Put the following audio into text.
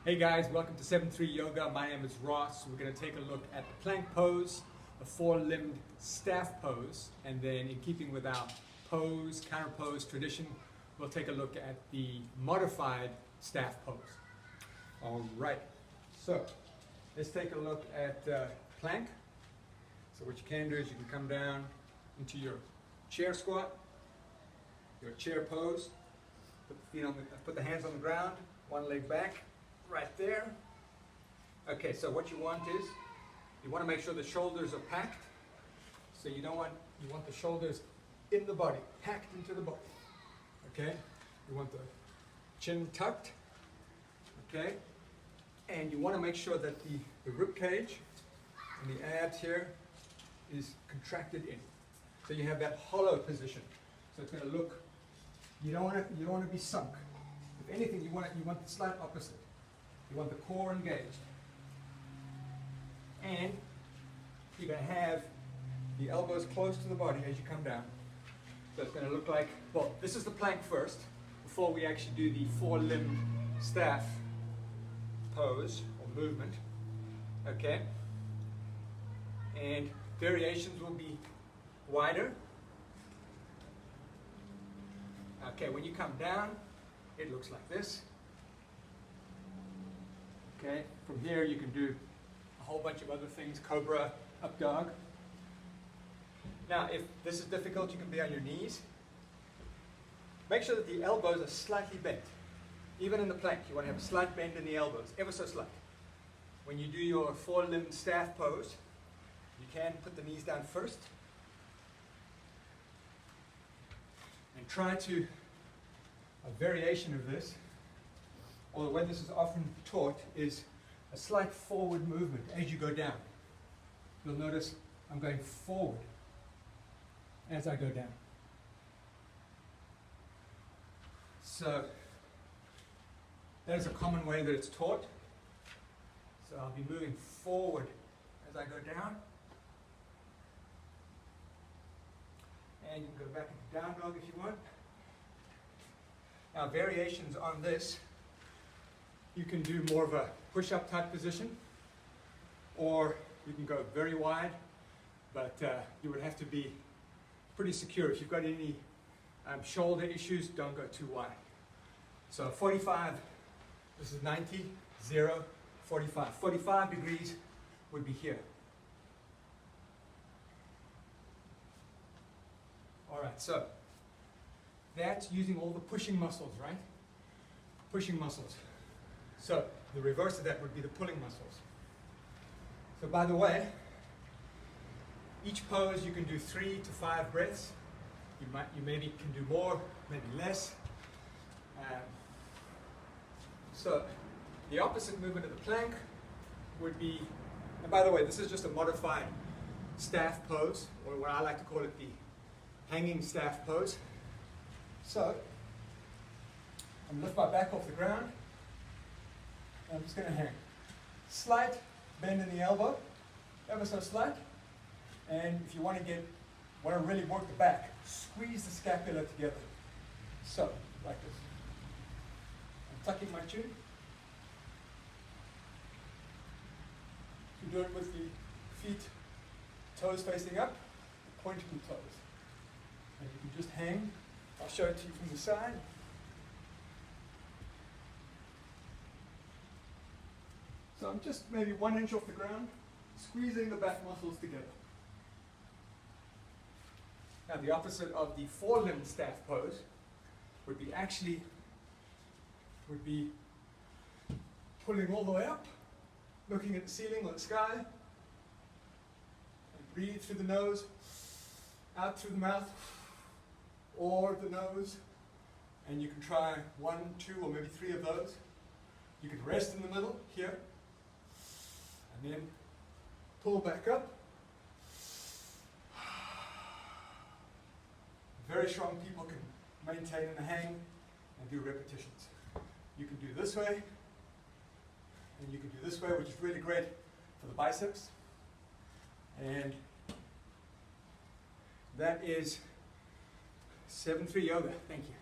Hey guys, welcome to 7-3 Yoga. My name is Ross. We're going to take a look at the plank pose, the four-limbed staff pose, and then in keeping with our pose, counter pose tradition, we'll take a look at the modified staff pose. All right, so let's take a look at plank. So what you can do is you can come down into your chair squat, your chair pose, put the hands on the ground, one leg back, right there. Okay, so what you want is, you want to make sure the shoulders are packed. So you want the shoulders in the body, packed into the body. Okay, you want the chin tucked. Okay, and you want to make sure that the rib cage and the abs here is contracted in. So you have that hollow position. So it's going to look, you don't want to be sunk. If anything, you want the slight opposite. You want the core engaged. And you're going to have the elbows close to the body as you come down. So it's going to look like, well, this is the plank first, before we actually do the four-limbed staff pose or movement. Okay? And variations will be wider. Okay, when you come down, it looks like this. Okay, from here you can do a whole bunch of other things, cobra, up dog. Now, if this is difficult, you can be on your knees. Make sure that the elbows are slightly bent. Even in the plank, you want to have a slight bend in the elbows, ever so slight. When you do your four-limbed staff pose, you can put the knees down first. And try to, a variation of this, or the way this is often taught, is a slight forward movement as you go down. You'll notice I'm going forward as I go down. So that is a common way that it's taught. So I'll be moving forward as I go down. And you can go back into down dog if you want. Now, variations on this, you can do more of a push-up type position, or you can go very wide, but you would have to be pretty secure. If you've got any shoulder issues, don't go too wide. So 45, this is 90, 0, 45. 45 degrees would be here. All right, so that's using all the pushing muscles, right? Pushing muscles. So the reverse of that would be the pulling muscles. So by the way, each pose you can do 3 to 5 breaths. You maybe can do more, maybe less. So the opposite movement of the plank would be, and by the way, this is just a modified staff pose, or what I like to call it the hanging staff pose. So I'm going to lift my back off the ground. And I'm just going to hang. Slight bend in the elbow, ever so slight. And if you want to really work the back, squeeze the scapula together. So, like this. I'm tucking my chin. You do it with the feet, toes facing up, pointing the toes. And you can just hang. I'll show it to you from the side. So I'm just maybe 1 inch off the ground, squeezing the back muscles together. Now the opposite of the four-limbed staff pose would be pulling all the way up, looking at the ceiling or the sky, and breathe through the nose, out through the mouth, or the nose, and you can try 1, 2, or maybe 3 of those. You can rest in the middle here, and then pull back up. Very strong people can maintain in the hang and do repetitions. You can do this way, and you can do this way, which is really great for the biceps. And that is 7-3 Yoga. Thank you.